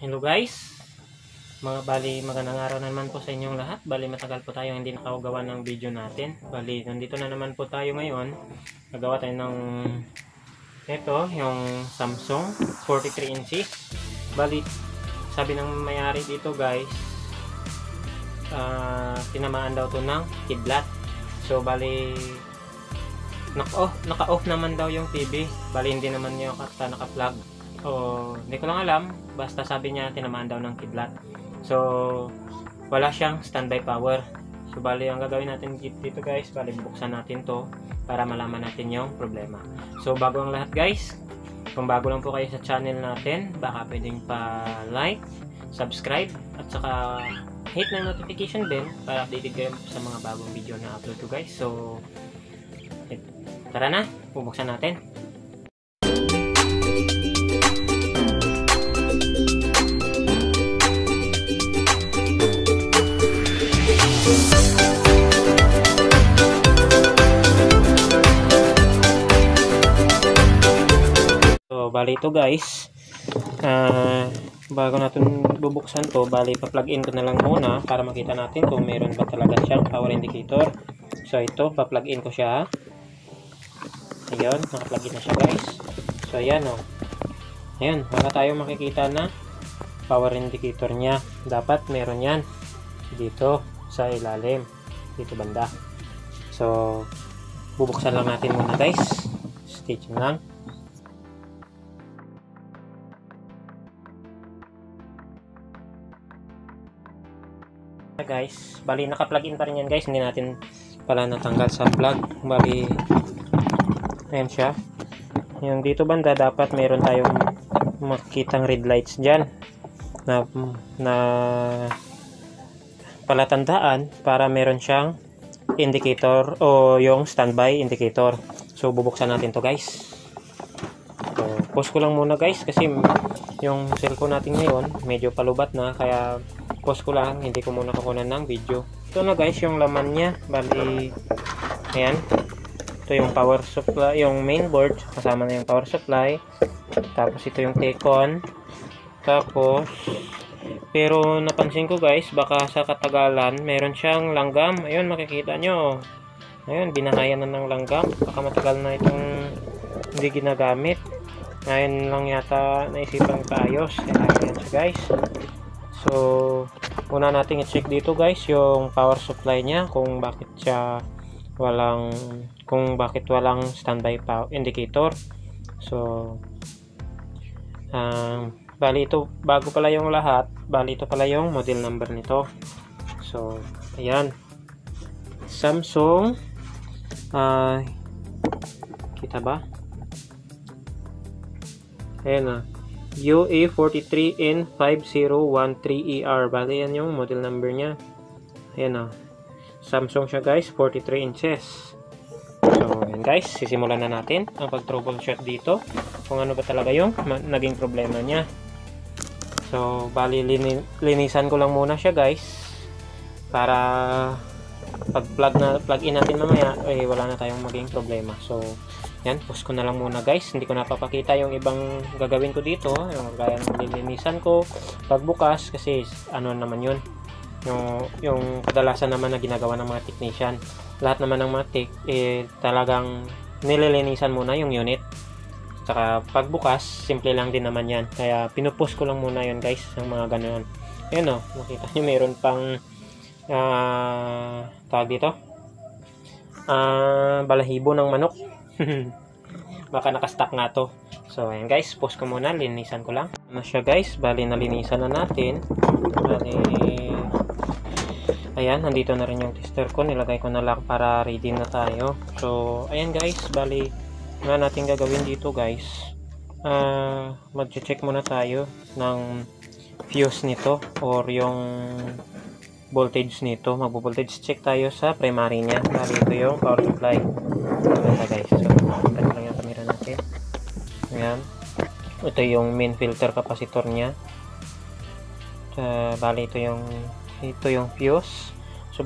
Hello guys, magandang araw na naman po sa inyong lahat. Matagal po tayo hindi nakagawa ng video natin. Nandito na naman po tayo ngayon. Nagawa tayo ng ito, yung Samsung 43 inches. Sabi ng may-ari dito guys, tinamaan daw to ng kidlat. So naka-off naman daw yung TV. Hindi naman yung naka-plug. Hindi ko lang alam, basta sabi niya tinamaan daw ng kidlat. So wala siyang standby power. So ang gagawin natin dito guys, buksan natin to para malaman natin yung problema. So bago ang lahat guys, kung bago lang po kayo sa channel natin, baka pwedeng pa-like, subscribe, at saka hit ng notification bell para updated kayo sa mga bagong video na upload ko guys. So tara na, bubuksan natin. So ito guys, bago natin bubuksan to, pa-plug in ko na lang muna para makita natin kung meron ba talaga siyang power indicator. So ito, pa-plug in ko siya. Ayun, naka-plug in na siya guys. So ayan o. Ayan, wala tayong makikita na power indicator niya. Dapat meron yan dito sa ilalim, dito banda. So bubuksan lang natin muna guys. Stay tuned lang. Guys, naka-plug in pa rin yan guys, hindi natin pala natanggal sa plug. Ayan siya. Yung dito banda dapat meron tayong makikitang red lights dyan na palatandaan para meron siyang indicator o yung standby indicator. So bubuksan natin to guys. So pause ko lang muna guys kasi yung cellphone natin ngayon medyo palubat na, kaya pause ko lang, hindi ko muna kukunan ng video. Ito na guys yung laman niya. Ayan, ito yung power supply, yung main board kasama na yung power supply, tapos ito yung Tecon, pero napansin ko guys, baka sa katagalan meron siyang langgam. Ayun, makikita nyo, ayun, binahayan na ng langgam. Baka matagal na itong hindi ginagamit. Ngayon lang yata naisipang paayos. Ayan siya guys. So una nating i-check dito guys yung power supply niya, kung bakit walang standby power indicator. So ito, bago pala yung lahat, ito pala yung model number nito. So ayan, Samsung, kita ba? Ayan na, UA43N5013ER. Yan yung model number niya. Ayan na, Samsung siya guys, 43 inches. So ayan guys, sisimulan na natin ang pag-troubleshoot dito, kung ano ba talaga yung naging problema niya. So linisan ko lang muna siya guys, para pag plug in natin mamaya, wala na tayong maging problema. So yan, pause ko na lang muna guys. Hindi ko napapakita yung ibang gagawin ko dito, yung gaya ng lilinisan ko pagbukas, kasi ano naman yun, yung kadalasan naman na ginagawa ng mga technician. Lahat naman ng mga tech, talagang nililinisan muna yung unit. Saka pagbukas, simple lang din naman yan. Kaya pinupause ko lang muna yun guys, yung mga ganoon. Ayan o, makita nyo meron pang tawag dito, balahibo ng manok. Baka nakastock nga to. So ayan guys, pause ko muna, linisan ko lang na siya guys. Nalinisan na natin. Ayan, nandito na rin yung tester ko, nilagay ko na lang para ready na tayo. So ayan guys, nga natin gagawin dito guys, mag-check muna tayo ng fuse nito or yung voltage nito. Magbo-voltage check tayo sa primary niya. Ito yung power supply. Ito guys, so ano lang yung camera natin. Ayan, ito yung main filter capacitor niya. Ito yung fuse. So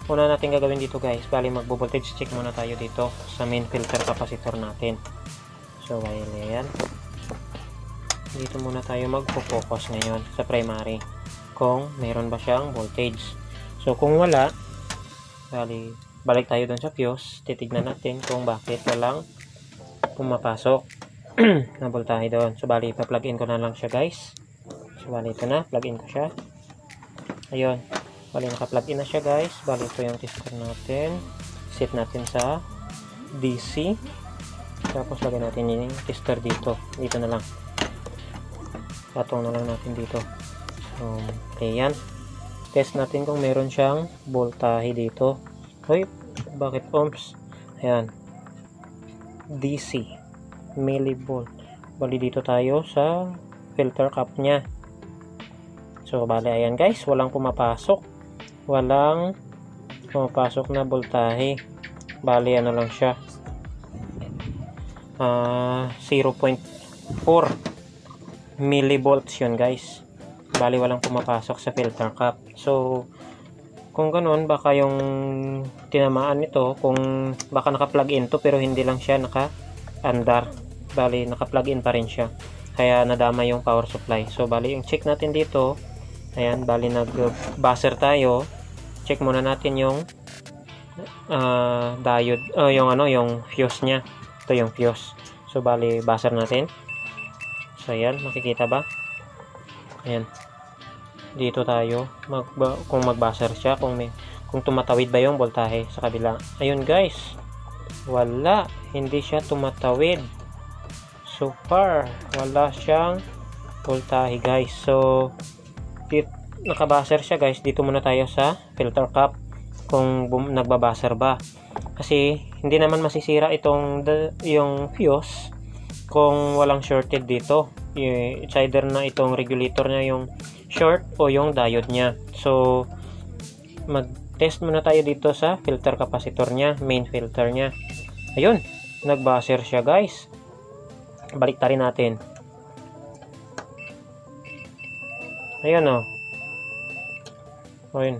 una natin gagawin dito guys, magbo-voltage check muna tayo dito sa main filter capacitor natin. So ayan. dito muna tayo magpo-focus ngayon sa primary kung meron ba siyang voltage. So kung wala, balik tayo dun sa fuse, titignan natin kung bakit walang pumapasok na voltahe doon. So bali, pa-plug in ko na lang siya guys. So bali, ito na, plug in ko siya. Ayun, bali naka-plug in na siya guys. Bali, ito yung tester natin. Set natin sa DC. Tapos lagyan natin yung tester dito na lang, patong na lang natin dito. So okay, yan, test natin kung meron siyang voltahe dito. Hoy, bakit ohms? Ayan, DC millivolt. Bali dito tayo sa filter cap nya. So bali, ayan guys, walang pumapasok na voltahe. Bali ano lang siya, 0.4 millivolts yun guys. Bali walang pumapasok sa filter cap. So kung ganun, baka yung tinamaan nito, kung baka naka-plug in to pero hindi lang siya naka-andar. Bali naka-plug in pa rin siya, kaya nadama yung power supply. So bali yung check natin dito, ayan, bali nag-buzzer tayo. Check muna natin yung diode, yung fuse nya. Ito yung fuse. So bali buzzer natin. So ayan, makikita ba? Ayan, dito tayo kung mag-buzzer siya, kung tumatawid ba yung voltahe sa kabila. Ayun guys, wala, hindi siya tumatawid. So far wala siyang voltahe guys. So naka-buzzer siya guys. Dito muna tayo sa filter cap kung nagbabuzzer ba, kasi hindi naman masisira yung fuse kung walang shorted dito. It's either na itong regulator niya yung short o yung diode niya. So mag-test muna tayo dito sa filter capacitor niya, main filter niya. Ayun, nag-buzzer siya guys. Baliktarin natin. Ayun oh. Ayun.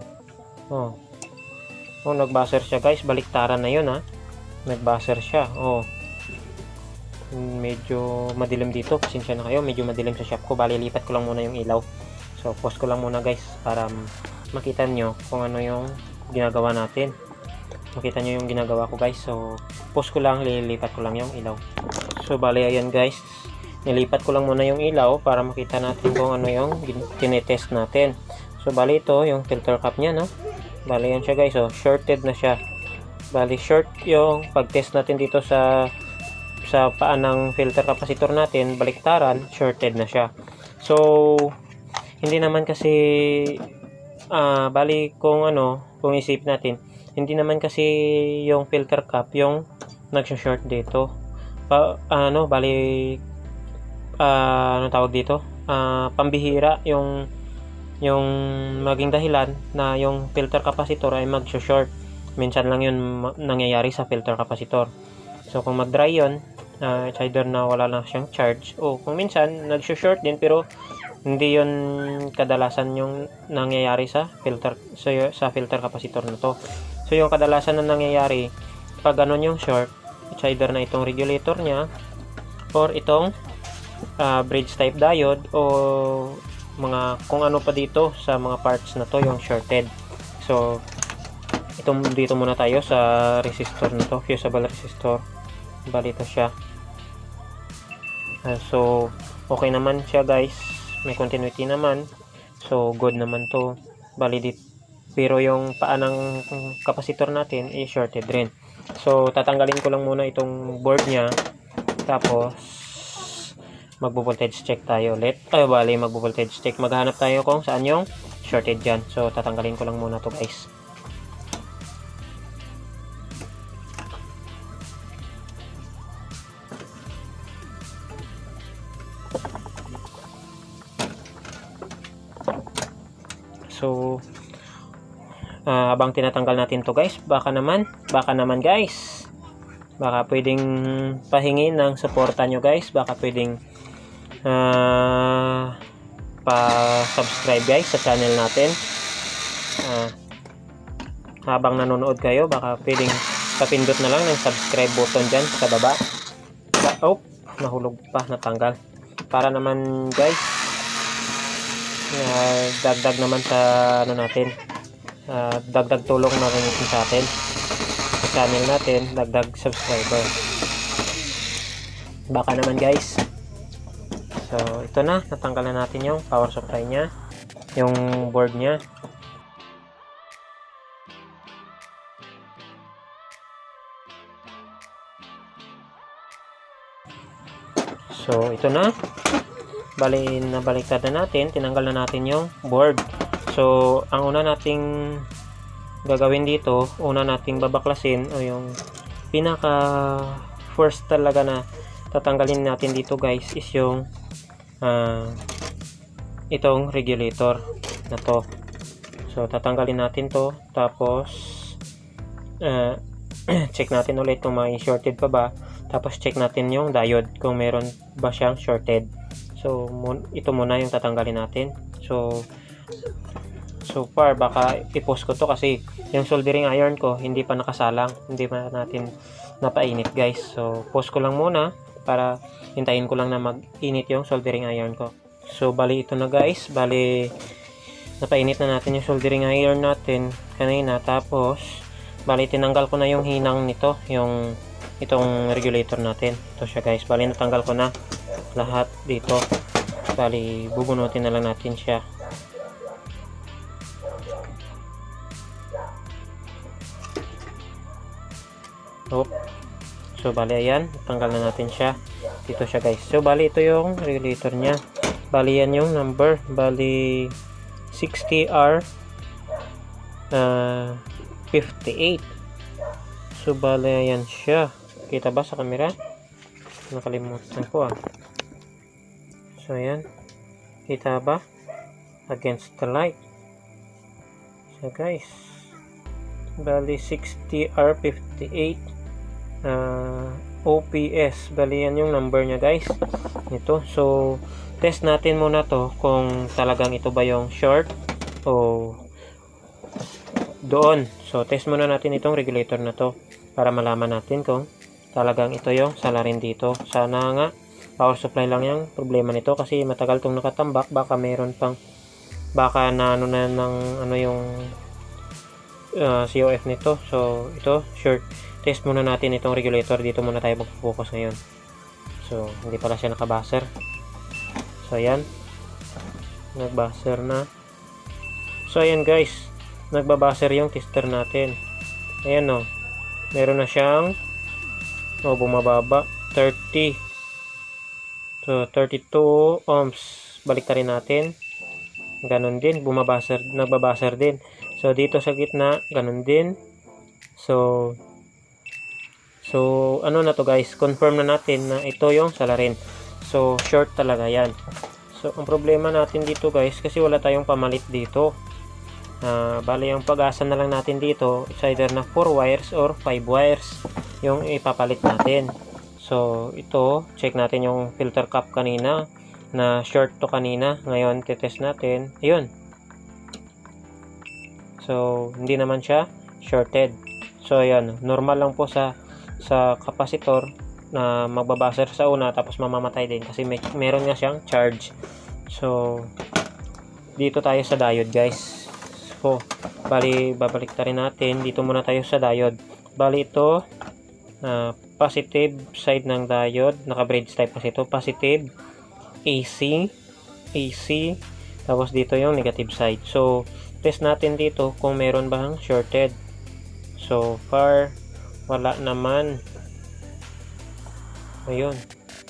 Oh. Oh, nag-buzzer siya guys. Baliktaran na yun ha. Nag-buzzer siya. Oh. Medyo madilim dito. Pasensya na kayo. Medyo madilim sa shop ko. Bali, lipat ko lang muna yung ilaw. So, pause ko lang muna guys para makita nyo kung ano yung ginagawa natin. Makita nyo yung ginagawa ko guys. So, pause ko lang. Lilipat ko lang yung ilaw. So, bali, ayan guys. Nilipat ko lang muna yung ilaw para makita natin kung ano yung tinetest natin. So, bali ito yung filter cap nya, no? Bali yan siya guys. So, shorted na siya. Bali, short yung pag-test natin dito sa paan ng filter capacitor natin, baliktaran, shorted na siya. So, hindi naman kasi bali kung isip natin, hindi naman kasi yung filter cap yung nagsho-short dito. Bali anong tawag dito? Pambihira yung maging dahilan na yung filter capacitor ay magsho-short. Minsan lang yun nangyayari sa filter capacitor. So kung mag-dry yun, it's either na wala na siyang charge, o kung minsan nagsho-short din pero hindi yun kadalasan yung nangyayari sa filter capacitor na to. So yung kadalasan na nangyayari pag yung short, it's either na itong regulator nya or itong bridge type diode o mga kung ano pa dito sa mga parts na to yung shorted. So dito muna tayo sa resistor na to, fusible resistor. Bali ito siya. So okay naman siya guys, may continuity naman, so good naman to. Bali dito, pero yung paan ng kapasitor natin is shorted rin. So tatanggalin ko lang muna itong board nya, tapos magbo-voltage check tayo ulit. Bali magbo-voltage check, maghanap tayo kung saan yung shorted dyan. So tatanggalin ko lang muna to guys. So habang tinatanggal natin to guys, baka naman guys, baka pwedeng pahingi ng suporta nyo guys. Baka pwedeng pa-subscribe guys sa channel natin. Habang nanonood kayo, baka pwedeng papindot na lang ng subscribe button dyan sa baba. Oh, nahulog pa, natanggal. para naman guys dagdag naman sa ano natin, dagdag tulong na rin ito sa atin, sa channel natin, dagdag subscriber. Baka naman guys. So ito na, natanggal na natin yung power supply nya, yung board nya. So ito na, bali nabaliktad na natin, tinanggal na natin yung board. So ang una nating gagawin dito, una nating babaklasin o yung pinaka first talaga na tatanggalin natin dito guys is yung itong regulator na to. So tatanggalin natin to, tapos check natin ulit kung may shorted pa ba, tapos check natin yung diode kung meron ba siyang shorted. So ito muna yung tatanggalin natin. So far baka i-post ko to kasi yung soldering iron ko hindi pa nakasalang, hindi pa natin napainit guys. So post ko lang muna para hintayin ko lang na mag-init yung soldering iron ko. So bali ito na guys, bali napainit na natin yung soldering iron natin kanina, tapos bali tinanggal ko na yung hinang nito, yung itong regulator natin. Ito siya guys, bali natanggal ko na lahat dito. Bali bubunutin na lang natin siya. So bali ayan, tanggal na natin siya. Dito siya guys. So bali ito yung regulator nya. Bali yan yung number. Bali 60R 58. So bali ayan siya. Kita ba sa camera? Nakalimutan ko So ayan. Kita ba? Against the light. So guys, bali 60R58 OPS. Bali yan yung number nya guys. Ito. So test natin muna to kung talagang ito ba yung short o doon. So test muna natin itong regulator na to para malaman natin kung talagang ito yung salarin dito. Sana nga power supply lang yung problema nito kasi matagal tong nakatambak. Baka meron pang, baka na ano na ng ano yung COF nito. So ito short. Test muna natin itong regulator. Dito muna tayo mag-focus ngayon. So hindi pala siya nakabaser. So ayan, nagbaser na. So ayan guys, nagbabaser yung tester natin. Ayan o, meron na siyang bumababa 30. So 32 ohms. Balik rin natin. Ganon din, bumabaser, nagbabaser din. So dito sa gitna, ganon din. So ano na to guys, confirm na natin na ito yung salarin. So short talaga yan. So ang problema natin dito guys, kasi wala tayong pamalit dito. Bali yung pag-asa na lang natin dito, it's either na 4 wires or 5 wires yung ipapalit natin. So ito, check natin yung filter cap kanina na short to kanina. Ngayon test natin, ayun. So hindi naman siya shorted. So ayan, normal lang po sa capacitor na magbabaser sa una tapos mamamatay din kasi meron nga siyang charge. So dito tayo sa diode guys. So bali babalik ta rin natin, dito muna tayo sa diode. Bali ito positive side ng diode, naka bridge type kasi ito, positive AC, tapos dito yung negative side. So test natin dito kung meron bang shorted. So far wala naman. Ayun,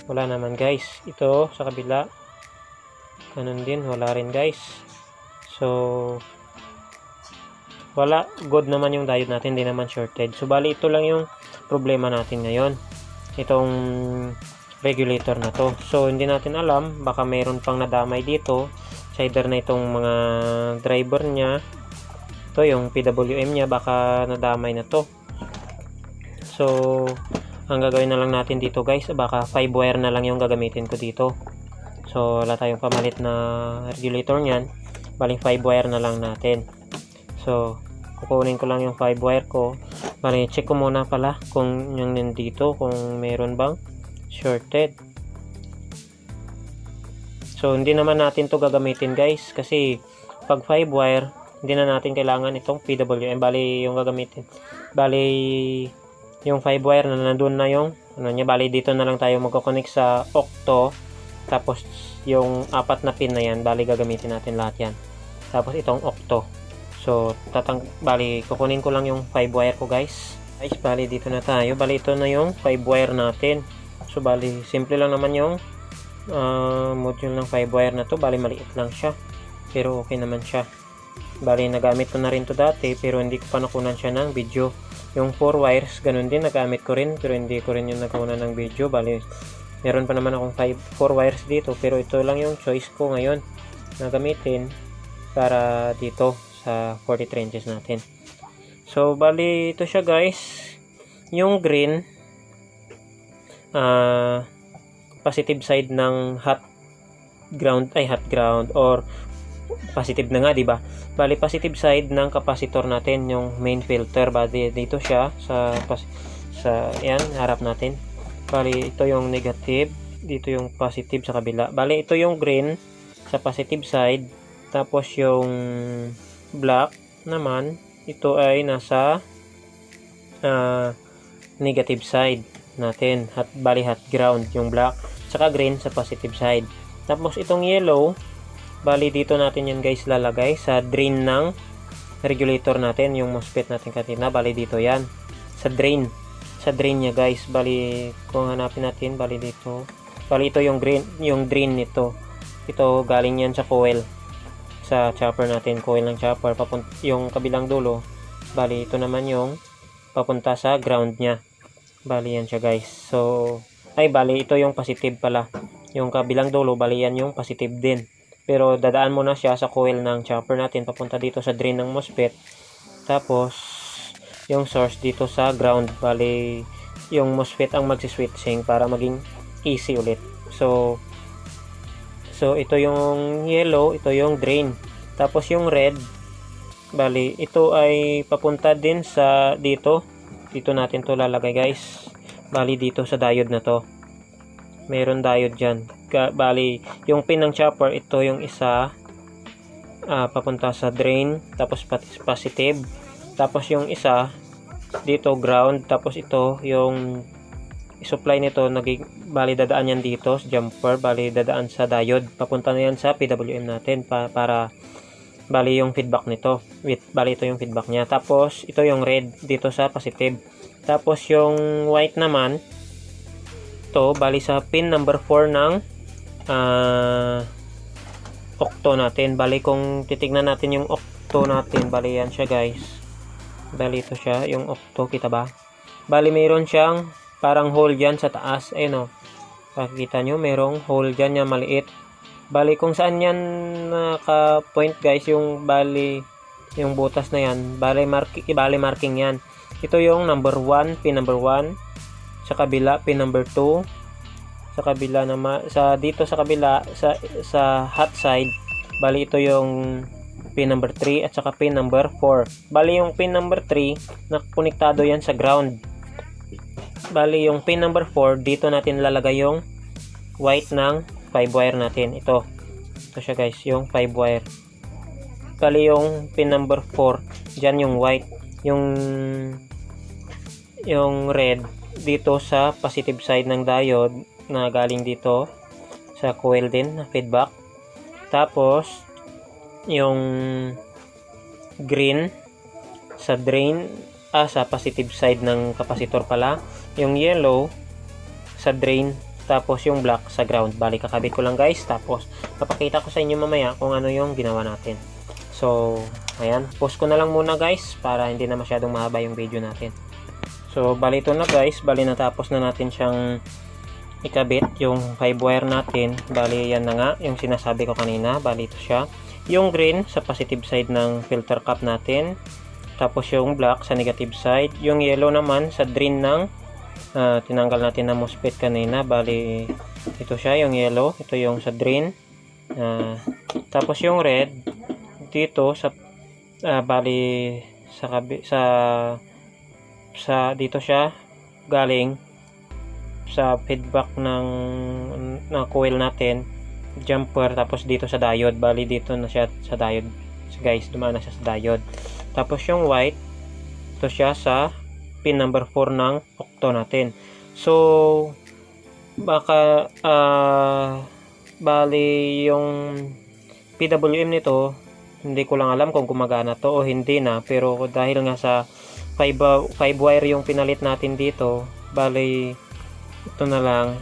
wala naman guys. Ito sa kabila, ganun din, wala rin guys. So wala, good naman yung diode natin, hindi naman shorted. So bali ito lang yung problema natin ngayon, itong regulator na to. So hindi natin alam, baka mayroon pang nadamay dito, either na itong mga driver nya, ito yung PWM nya, baka nadamay na to. So ang gagawin na lang natin dito guys, baka 5 wire na lang yung gagamitin ko dito. So wala tayong pamalit na regulator nyan, baling 5 wire na lang natin. So kukunin ko lang yung 5 wire ko. Bali check ko muna pala kung yung nandito, kung meron bang shorted. So hindi naman natin to gagamitin guys, kasi pag 5 wire hindi na natin kailangan itong PWM. Bali yung gagamitin, bali yung 5 wire na nandun na yung ano niya, bali dito na lang tayo magko-connect sa octo. Tapos yung 4 na pin na yan, bali gagamitin natin lahat yan. Tapos itong octo. So bali kukunin ko lang yung 5 wire ko guys. Bali dito na tayo. Bali ito na yung 5 wire natin. So bali simple lang naman yung module ng 5 wire na to. Bali maliit lang siya, pero okay naman siya. Bali nagamit ko na rin to dati, pero hindi ko pa nakunan siya ng video. Yung 4 wires ganun din, nagamit ko rin, pero hindi ko rin yung nakunan ng video. Bali meron pa naman akong 4 wires dito, pero ito lang yung choice ko ngayon na gamitin para dito sa 43 inches natin. So bali ito siya guys. Yung green positive side ng hot ground or positive na nga, di ba? Bali positive side ng capacitor natin, yung main filter. Bali dito siya sa yan, harap natin. Bali ito yung negative, dito yung positive sa kabila. Bali ito yung green sa positive side, tapos yung black naman, ito ay nasa negative side natin. Bali hot ground yung black, saka green sa positive side. Tapos itong yellow, bali dito natin yan guys lalagay sa drain ng regulator natin, yung MOSFET natin kanina. Bali dito yan sa drain niya guys. Bali kung hanapin natin, bali dito, bali ito yung drain nito. Ito galing yan sa coil, sa chopper natin, coil ng chopper, yung kabilang dulo. Bali ito naman yung papunta sa ground nya. Bali yan siya guys. So bali ito yung positive pala, yung kabilang dulo, bali yan yung positive din, pero dadaan muna siya sa coil ng chopper natin papunta dito sa drain ng MOSFET. Tapos yung source dito sa ground. Bali yung MOSFET ang magsi-switching para maging easy ulit. So ito yung yellow, ito yung drain. Tapos yung red, bali ito ay papunta din sa dito natin to lalagay guys. Bali dito sa diode na to, meron diode dyan. Bali yung pin ng chopper, ito yung isa papunta sa drain, tapos positive. Tapos yung isa dito ground. Tapos ito yung supply nito, bali dadaan yan dito sa jumper, bali dadaan sa diode, papunta na yan sa PWM natin para bali yung feedback nito. Bali ito yung feedback niya. Tapos ito yung red dito sa positive. Tapos yung white naman, to bali sa pin number 4 ng octo natin. Bali kung titignan natin yung octo natin, bali yan siya guys. Bali ito siya yung octo, kita ba? Bali mayroon siyang parang hole dyan sa taas. Ayun o, pakikita nyo, merong hole dyan na maliit. Bali kung saan yan naka-point guys, yung bali yung butas na yan, bali marking yan. Ito yung number 1, pin number 1. Sa kabila, pin number 2. Sa kabila naman, dito sa kabila, sa hot side, bali ito yung pin number 3 at saka pin number 4. Bali yung pin number 3, nakakonektado yan sa ground. Bali yung pin number 4, dito natin lalagay yung white ng 5 wire natin. Ito siya guys, yung 5 wire. Bali yung pin number 4, dyan yung white. Yung red dito sa positive side ng diode na galing dito sa coil din na feedback. Tapos yung green sa drain, sa positive side ng capacitor pala. Yung yellow sa drain, tapos yung black sa ground. Bali kakabit ko lang guys, tapos papakita ko sa inyo mamaya kung ano yung ginawa natin. So ayan, pause ko na lang muna guys para hindi na masyadong mahaba yung video natin. So bali ito na guys, bali natapos na natin siyang ikabit yung 5 wire natin. Bali yan na nga yung sinasabi ko kanina. Bali ito siya, yung green sa positive side ng filter cap natin, tapos yung black sa negative side. Yung yellow naman sa drain ng tinanggal natin na MOSFET kanina. Bali ito siya, yung yellow, ito yung sa drain. Tapos yung red dito sa bali sa dito siya galing sa feedback ng coil natin. jumper, tapos dito sa diode. Bali dito na siya sa diode guys, dumaan na siya sa diode. Tapos yung white, ito siya sa pin number 4 ng octo natin. So baka bali yung PWM nito, hindi ko lang alam kung gumagana to o hindi na, pero dahil nga sa 5 wire yung pinalit natin dito, bali ito na lang,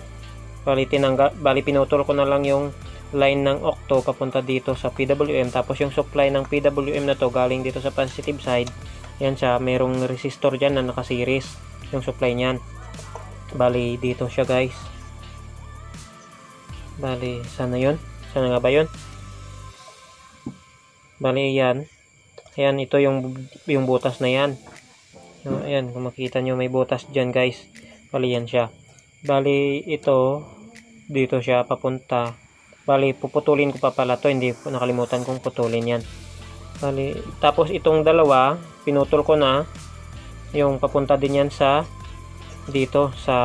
bali pinutol ko na lang yung line ng octo papunta dito sa PWM, tapos yung supply ng PWM na to galing dito sa positive side. Yan siya, merong resistor dyan na naka-series yung supply nyan. Bali dito siya guys, bali sana yun, sana nga ba yun? Bali yan, ayan, ito yung butas na yan. Ayan, kung makita nyo may butas dyan guys, bali yan siya. Bali ito, dito siya papunta. Bali puputulin ko pa pala to, hindi ko nakalimutan kong putulin yan. Bali, tapos itong dalawa pinutol ko na, yung papunta din yan sa dito sa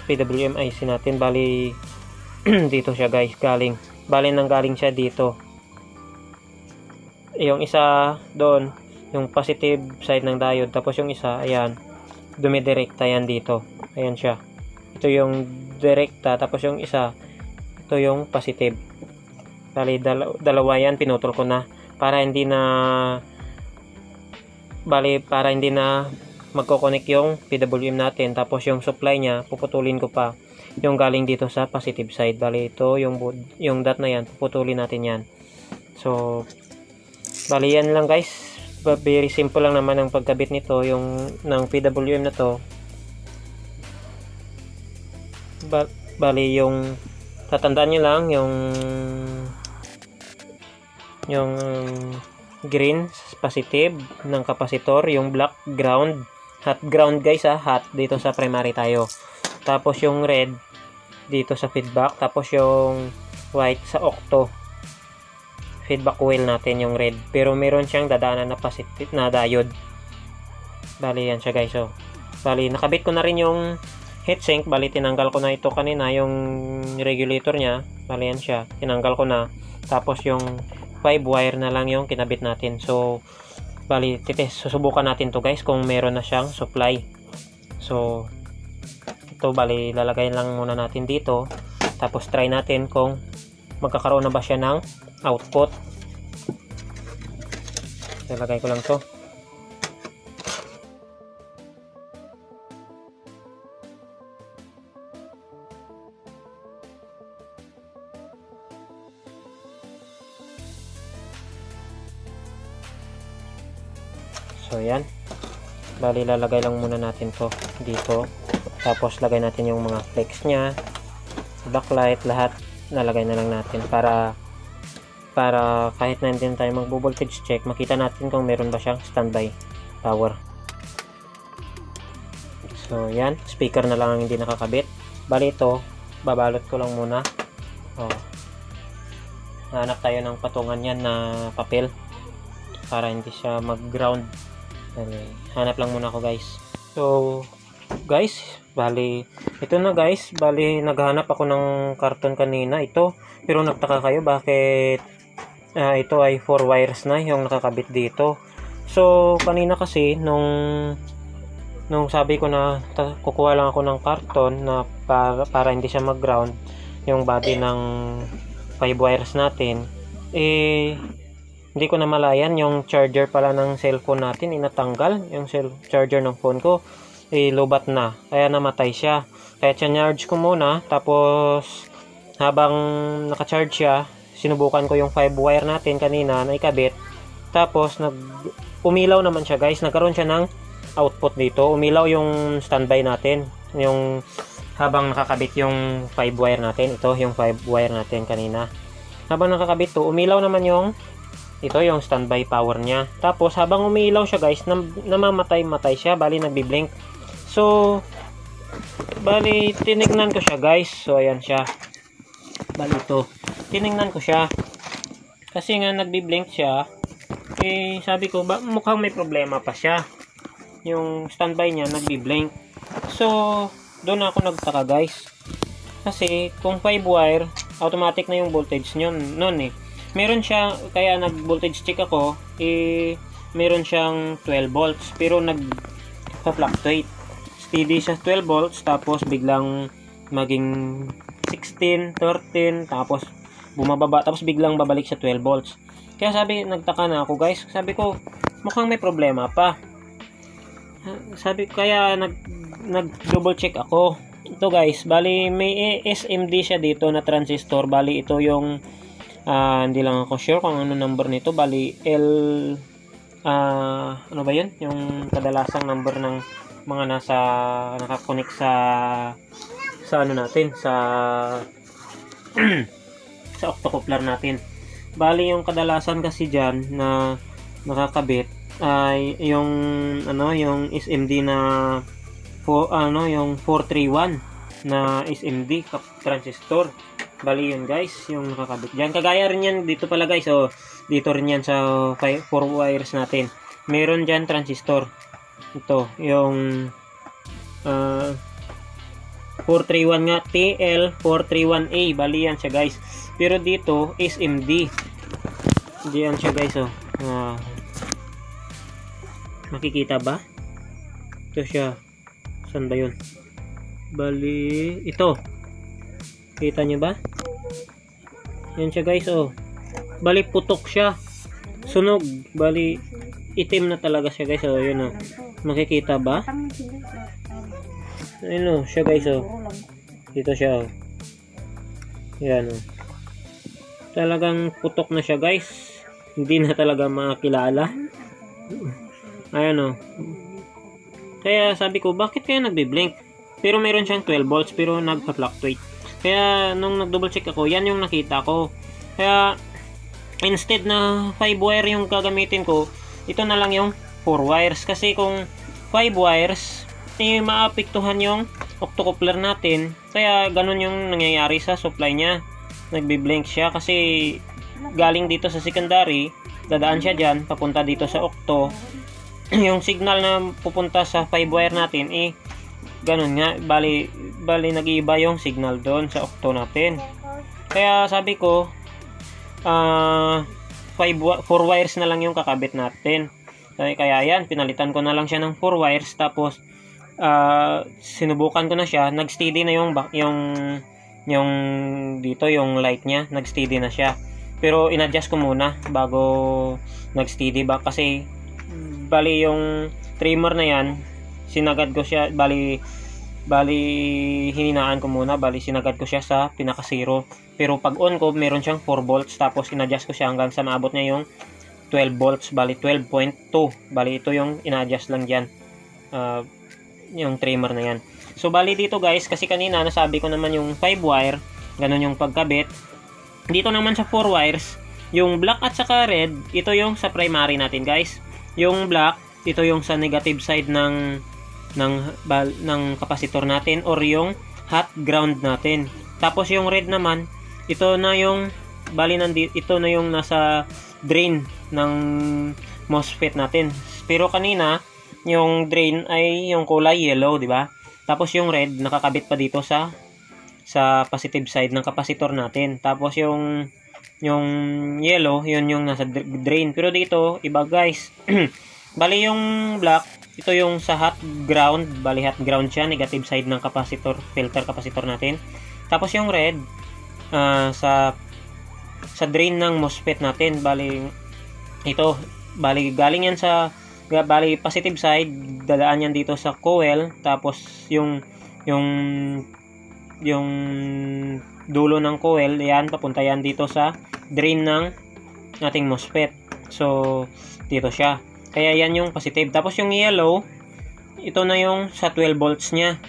PWM IC natin. Bali dito siya guys, bali nanggaling siya dito. Yung isa doon, yung positive side ng diode, tapos yung isa, ayan, dumidirekta yan dito. Ayan siya, ito yung direkta, tapos yung isa, ito yung positive. Bali dalawa yan, pinutol ko na para hindi na magko-connect yung PWM natin. Tapos yung supply niya, puputulin ko pa yung galing dito sa positive side. Bali ito yung dot na yan, puputulin natin yan. So bali yan lang guys, very simple lang naman ang pagkabit nito, yung ng PWM na to. Bali yung tatandaan nyo lang, yung green positive ng kapasitor, yung black ground, hot ground guys hot dito sa primary tayo. Tapos yung red dito sa feedback, tapos yung white sa octo feedback coil natin, yung red, pero meron siyang dadaanan na positive na diode. Bali yan siya guys. So bali nakabit ko na rin yung heatsink. Bali tinanggal ko na ito kanina, yung regulator nya. Bali yan siya, tinanggal ko na. Tapos yung 5 wire na lang yung kinabit natin. So bali susubukan natin to guys kung meron na siyang supply. So ito bali lalagay lang muna natin dito, tapos try natin kung magkakaroon na ba siya ng output. Lalagay ko lang to. So yan, bali lalagay lang muna natin to dito, tapos lagay natin yung mga flex nya, backlight, lahat nalagay na lang natin para kahit na hindi tayo magbo-voltage check, makita natin kung meron ba siyang standby power. So yan, speaker na lang ang hindi nakakabit. Bali ito, babalot ko lang muna. Hanap tayo ng patungan yan na papel para hindi siya mag-ground. Hanap lang muna ako guys. So guys, bali ito na guys, bali naghanap ako ng karton kanina ito, pero nagtaka kayo bakit ito ay 4 wires na yung nakakabit dito. So kanina kasi nung sabi ko na kukuha lang ako ng karton na para hindi siya mag-ground yung body ng 5 wires natin, hindi ko na malayan yung charger pala ng cellphone natin inatanggal, yung charger ng phone ko lobat na, kaya namatay siya. Kaya charge ko muna, tapos habang naka-charge siya, sinubukan ko yung 5 wire natin kanina na ikabit, tapos umilaw naman siya guys, nagkaroon siya ng output dito, umilaw yung standby natin, yung habang nakakabit yung 5 wire natin. Ito yung 5 wire natin kanina, habang nakakabit to, umilaw naman yung standby power niya. Tapos habang umilaw siya guys, namamatay siya, bali nagbi-blink. So bali tinignan ko siya guys. So ayan siya, bali ito, tinignan ko siya kasi nga nagbi-blink siya. Sabi ko mukhang may problema pa siya, yung standby niya nagbi-blink. So doon ako nagtaka guys. Kasi kung 5 wire, automatic na yung voltage nun eh. Meron siya, kaya nag-voltage check ako, meron siyang 12 volts. Pero nag-fluctuate. Steady siya 12 volts, tapos biglang maging 16, 13, tapos bumababa, tapos biglang babalik sa 12 volts. Kaya nagtaka na ako guys. Sabi ko, mukhang may problema pa. Kaya nag-double check ako. Ito guys, bali may SMD siya dito na transistor. Bali ito yung hindi lang ako sure kung ano number nito. Bali ano ba yun? Yung kadalasang number ng mga nakakonek sa ano natin, sa sa octocoupler natin. Bali yung kadalasan kasi diyan na nakakabit ay yung yung SMD na yung 431 na SMD transistor. Bali yun guys, yung nakakabit diyan. Kagaya rin yan dito pala guys. So dito rin yan sa 4 wires natin. Meron diyan transistor. Ito yung 431 nga, TL431A. Bali yan siya guys. Pero dito SMD. Diyan siya guys. Makikita ba? Ito siya. Saan ba yun? Bali, ito. Kita nyo ba? Yan siya guys. Bali, putok siya. Sunog. Bali, itim na talaga siya guys. Yun makikita ba? Ayun siya guys. Dito siya. Yan talagang putok na siya guys. Hindi na talaga makakilala. Ayan Kaya sabi ko, bakit kaya nagbi-blink? Pero meron siyang 12 volts pero nagpa-fluctuate. Kaya nung nag-double check ako, yan yung nakita ko. Kaya instead na 5 wire yung gagamitin ko, ito na lang yung 4 wires. Kasi kung 5 wires, maapektuhan yung octocoupler natin. Kaya ganun yung nangyayari sa supply niya. Nagbi-blink siya kasi galing dito sa secondary, dadaan siya dyan, papunta dito sa octo. Yung signal na pupunta sa 5 wire natin ganun nga, bali nag-iiba yung signal doon sa octo natin. Kaya sabi ko 4 wires na lang yung kakabit natin. Kaya yan, pinalitan ko na lang siya ng 4 wires. Tapos sinubukan ko na siya, nag-steady na yung dito yung light niya, nag-steady na siya. Pero in-adjust ko muna bago nag-steady ba, kasi bali yung trimmer na yan, sinagad ko siya, bali hininaan ko muna, bali sinagad ko siya sa pinaka 0. Pero pag on ko, meron siyang 4 volts, tapos in-adjust ko siya hanggang sa maabot niya yung 12 volts, bali 12.2. Bali ito yung in-adjust lang diyan, yung trimmer na yan. So bali dito guys, kasi kanina nasabi ko naman yung 5 wire, ganun yung pagkabit. Dito naman sa 4 wires, yung black at saka red, ito yung sa primary natin guys. Yung black, ito yung sa negative side ng capacitor natin, or yung hot ground natin. Tapos yung red naman, ito na yung ito na yung nasa drain ng MOSFET natin. Pero kanina, yung drain ay yung kulay yellow, di ba? Tapos yung red nakakabit pa dito sa positive side ng capacitor natin. Tapos yung yellow, yun yung nasa drain. Pero dito, iba guys. Bali yung black, ito yung sa hot ground. Bali hot ground siya, negative side ng capacitor, filter capacitor natin. Tapos yung red, sa drain ng MOSFET natin. Bali galing yan bali positive side, dadaan yan dito sa coil. Tapos yung dulo ng coil, yan, papunta yan dito sa drain ng ating MOSFET. So dito siya, kaya yan yung positive. Tapos yung yellow, ito na yung sa 12 volts nya,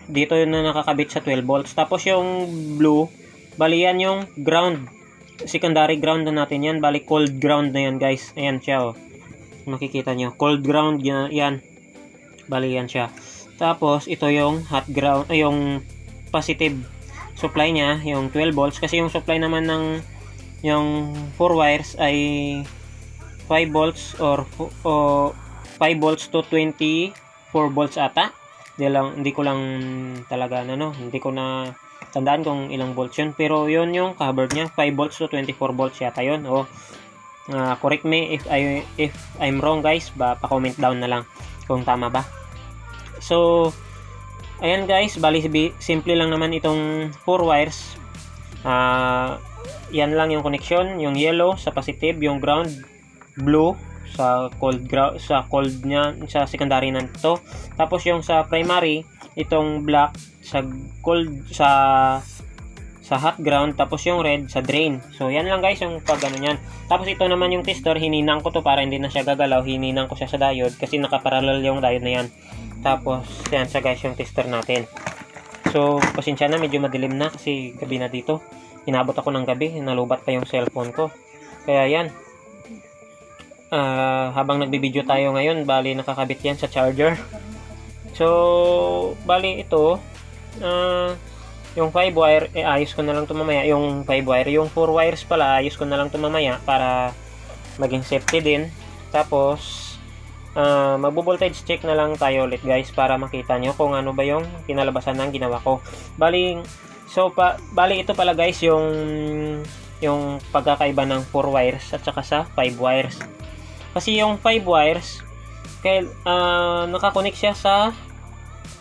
dito yun na nakakabit sa 12 volts. Tapos yung blue, bali yan yung ground, secondary ground na natin yan. Bali cold ground na yan guys. Ayan siya makikita nyo, cold ground yan. Bali yan siya. Tapos ito yung hot ground, yung positive supply nya, yung 12 volts. Kasi yung supply naman ng yung 4 wires ay 5 volts or 5 volts to 24 volts ata. Hindi ko lang talaga hindi ko na tandaan kung ilang volts yun. Pero yun yung cover niya, 5 volts to 24 volts yata yun. Correct me if I'm wrong guys, pa-comment down na lang kung tama ba. So ayan guys, bali simple lang naman itong 4 wires. Yan lang yung connection, yung yellow sa positive, yung ground blue sa cold niya sa secondary nito. Tapos yung sa primary, itong black sa cold sa hot ground, tapos yung red sa drain. So yan lang guys yung pag niyan. Tapos ito naman yung tester, hininang ko to para hindi na siya gagalaw. Hininang ko siya sa diode kasi nakaparallel yung diode na yan. Tapos yan siya guys yung tester natin. So pasensya na, medyo madilim na kasi gabi na dito. Inabot ako ng gabi, nalubat pa yung cellphone ko. Kaya yan. Habang nagbibideo tayo ngayon, bali nakakabit yan sa charger. So bali ito yung 5 wire ayos ko na lang ito mamaya. Yung 5 wire, yung 4 wires pala ayos ko na lang ito mamaya para maging safety din. Tapos magbo-voltage check na lang tayo ulit guys para makita nyo kung ano ba yung kinalabasan ng ginawa ko. Bali ito pala guys yung pagkakaiba ng 4 wires at saka sa 5 wires. Kasi yung 5 wires nakakonect siya sa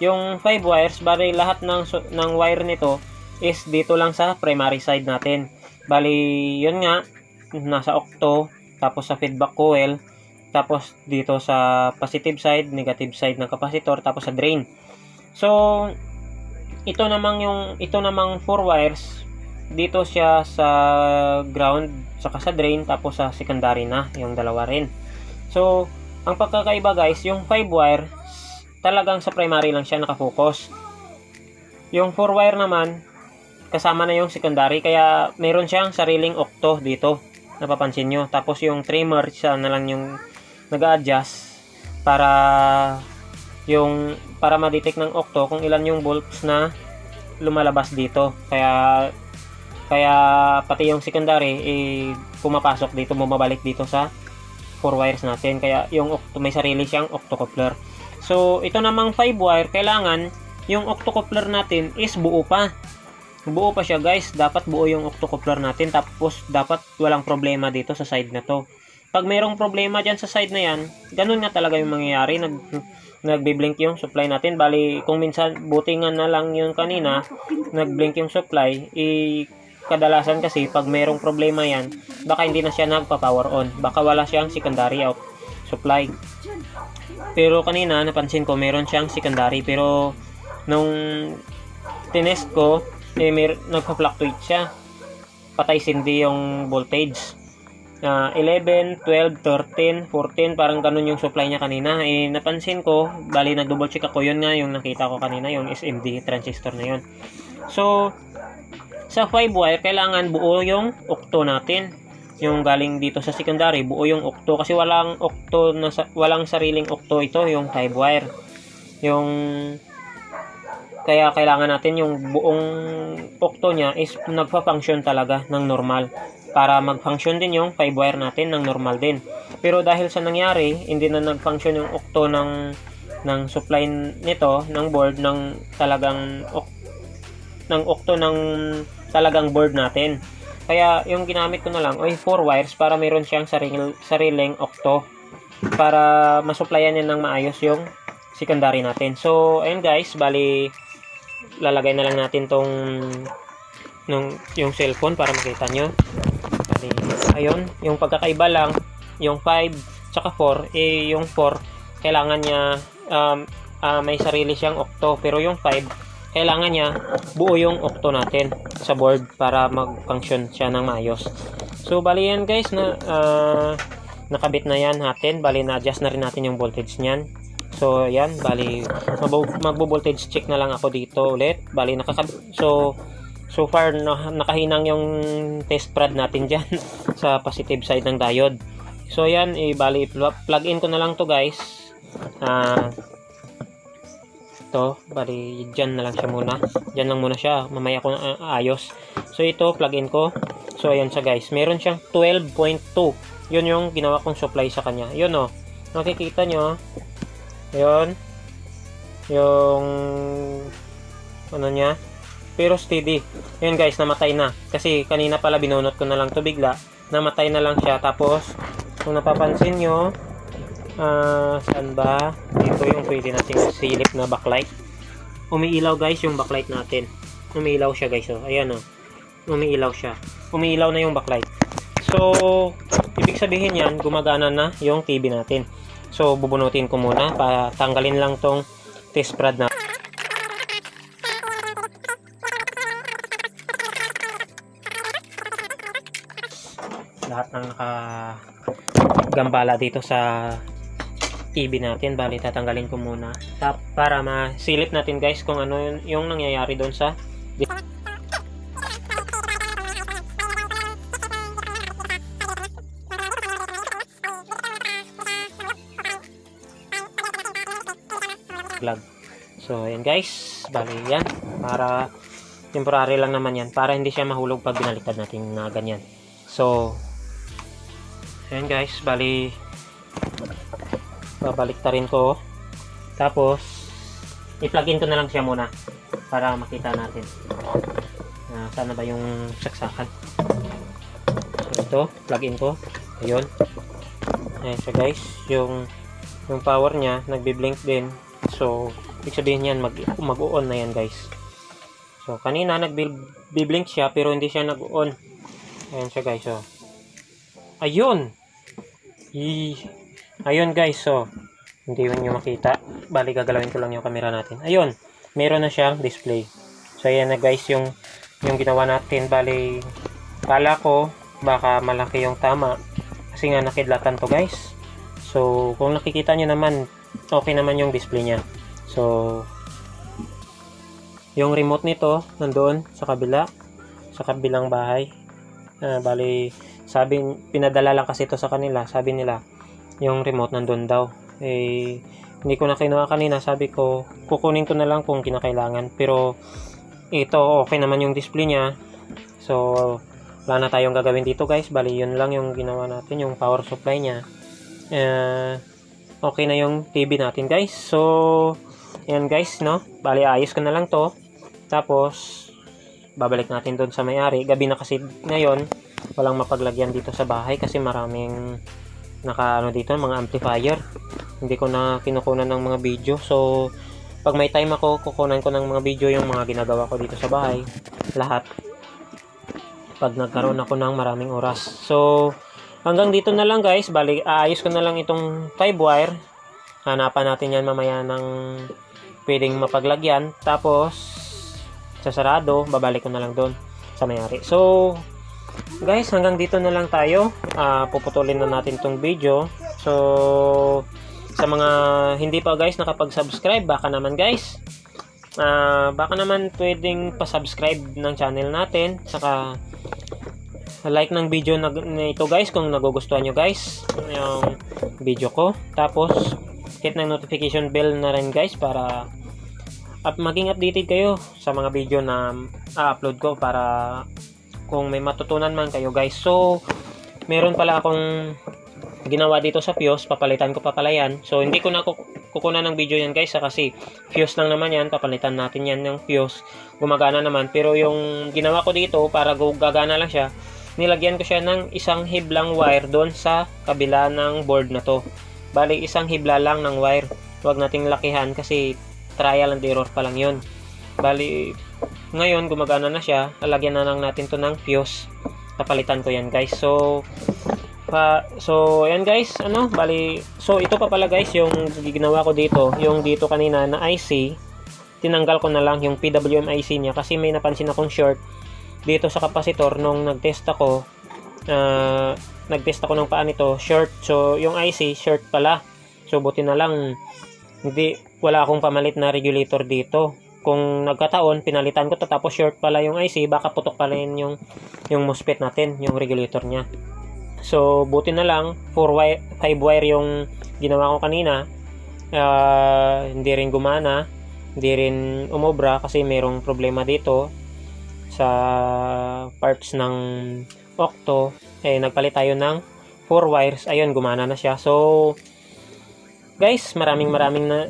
yung 5 wires, bali lahat ng wire nito is dito lang sa primary side natin. Bali yun nga, nasa octo, tapos sa feedback coil, tapos dito sa positive side, negative side ng capacitor, tapos sa drain. So ito namang 4 wires, dito siya sa ground saka sa drain, tapos sa secondary na yung dalawa rin. So ang pagkakaiba guys, yung 5 wire talagang sa primary lang siya nakafocus. Yung 4 wire naman kasama na yung secondary, kaya meron siyang sariling octo dito, napapansin nyo. Tapos yung trimmer siya na lang yung nag-adjust para ma-detect ng octo kung ilan yung volts na lumalabas dito. Kaya pati yung secondary pumapasok dito, bumabalik dito sa 4 wires natin. Kaya yung octo, may sarili siyang octocoupler. So ito namang 5 wire, kailangan yung octocoupler natin is buo pa siya guys. Dapat buo yung octocoupler natin, tapos dapat walang problema dito sa side na to. Pag mayroong problema dyan sa side na yan, ganun nga talaga yung mangyayari, nagbi-blink yung supply natin. Bali kung minsan butingan na lang yung kanina nag-blink yung supply, kadalasan kasi pag mayroong problema yan, baka hindi na siya nagpa-power on, baka wala siyang secondary out supply. Pero kanina napansin ko meron siyang secondary, pero nung tinest ko nagpa-fluctuate siya, patay sindi yung voltage. 11, 12, 13, 14, parang ganun yung supply niya kanina. Napansin ko, bali nag-double check ako, yun nga yung nakita ko kanina, yung SMD transistor na yun. So sa 5 wire kailangan buo yung octo natin. Yung galing dito sa secondary, buo yung octo, kasi walang sariling octo ito, yung 5 wire. Kaya kailangan natin yung buong octo niya is nagpa-function talaga ng normal, para mag-function din yung 5 wire natin ng normal din. Pero dahil sa nangyari, hindi na nag-function yung octo ng supply nito, ng board, ng octo ng talagang board natin. Kaya yung ginamit ko na lang 4 wires para meron siyang sariling octo, para masupplyan niya ng maayos yung secondary natin. So ayun guys, bali lalagay na lang natin yung cellphone para makita nyo. Bali, ayun, yung pagkakaiba lang, yung 5 tsaka 4, yung 4 kailangan niya may sarili siyang octo, pero yung 5 kailangan niya buo yung octo natin sa board para mag-function siya ng maayos. So bali yan guys, nakabit na yan natin. Bali na-adjust na rin natin yung voltage niyan. So yan, bali magbo-voltage check na lang ako dito ulit. Bali so far nakahinang yung test prod natin dyan sa positive side ng diode. So yan, bali plug in ko na lang to guys. Bali dyan na lang siya muna, dyan lang muna siya, mamaya ko ayos. So ito plug in ko. So ayan siya guys, meron siyang 12.2, yun yung ginawa kong supply sa kanya. Yun makikita nyo, yun yung ano niya, pero steady. Yun guys, namatay na. Kasi kanina pala binunot ko na lang to bigla. Namatay na lang siya. Tapos, kung napapansin nyo, saan ba? Dito yung pwede nating silip na backlight. Umiilaw guys yung backlight natin. Umiilaw siya guys. Oh. Ayan oh. Umiilaw siya. Umiilaw na yung backlight. So, ibig sabihin yan, gumagana na yung TV natin. So, bubunutin ko muna. Patanggalin lang tong test rod na. Lahat ng nakagambala dito sa TV natin, bali tatanggalin ko muna para masilip natin guys kung ano yung nangyayari doon sa plug. So ayan guys, bali yan, para temporary lang naman yan, para hindi siya mahulog pag binaliktad natin na ganyan. So ayan guys, bali babaliktarin ko, tapos i-plug in ko na lang siya muna para makita natin sana ba yung saksakan. So ito, plug in ko, ayun, ayan siya guys, yung power nya nagbi-blink din. So ibig sabihin yan mag-on na yan guys. So kanina nagbi-blink siya pero hindi siya nag-on. Ayan siya guys, so ayun. Ayun guys, so hindi nyo makita, bali gagalawin ko lang yung camera natin. Ayun, meron na siyang display. So ayan na guys yung ginawa natin. Bali kala ko baka malaki yung tama kasi nga nakidlatan to guys. So kung nakikita nyo naman, okay naman yung display nya. So yung remote nito nandoon sa kabilang bahay. Bali pinadala lang kasi ito sa kanila. Sabi nila yung remote nandun daw. Hindi ko na kinuha kanina. Sabi ko kukunin ko na lang kung kinakailangan, pero ito okay naman yung display nya. So wala na tayong gagawin dito guys. Bali yun lang yung ginawa natin, yung power supply nya. Okay na yung TV natin guys. So ayan guys, no, bali ayos ko na lang to, tapos babalik natin doon sa may-ari. Gabi na kasi ngayon, walang mapaglagyan dito sa bahay kasi maraming dito, mga amplifier. Hindi ko na kinukunan ng mga video. So pag may time ako, kukunan ko ng mga video yung mga ginagawa ko dito sa bahay, lahat, pag nagkaroon ako ng maraming oras. So hanggang dito na lang guys. Bali aayos ko na lang itong 5 wire. Hanapan natin yan mamaya ng pwedeng mapaglagyan, tapos sasarado, babalik ko na lang doon sa may-ari. So guys, hanggang dito na lang tayo. Puputulin na natin tong video. So sa mga hindi pa guys nakapag-subscribe, baka naman guys, baka naman pwedeng pa-subscribe ng channel natin, saka like ng video na ito guys kung nagugustuhan nyo guys yung video ko. Tapos hit ng notification bell na rin guys para maging updated kayo sa mga video na upload ko, para kung may matutunan man kayo guys. So meron pala akong ginawa dito sa fuse, papalitan ko pa pala yan. So hindi ko na kukunan ng video yan guys, kasi fuse lang naman yan, papalitan natin yan ng fuse, gumagana naman. Pero yung ginawa ko dito para gagana lang siya, nilagyan ko siya ng isang hiblang wire doon sa kabila ng board na to. Bali isang hibla lang ng wire, huwag nating lakihan kasi trial and error pa lang yun. Bali ngayon gumagana na siya, lalagyan na lang natin to ng fuse, papalitan ko yan guys. So ayan guys, bali, so ito pa pala guys yung ginawa ko dito. Yung dito kanina na IC, tinanggal ko na lang yung PWM IC nya kasi may napansin akong short dito sa kapasitor nung nagtest ako. Nagtest ako ng paan nito, short. So yung IC short pala. So buti na lang wala akong pamalit na regulator dito. Kung nagkataon pinalitan ko to tapos short pala yung IC, baka putok pala yung MOSFET natin, yung regulator nya. So buti na lang 5 wire yung ginawa ko kanina. Hindi rin gumana, hindi rin umobra kasi mayroong problema dito sa parts ng octo. Nagpalit tayo ng 4 wires. Ayun, gumana na siya. So Guys, maraming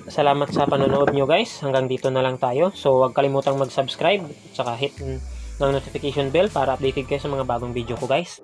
salamat sa panonood nyo guys. Hanggang dito na lang tayo. So, huwag kalimutang mag-subscribe at saka hit ng notification bell para updated kayo sa mga bagong video ko guys.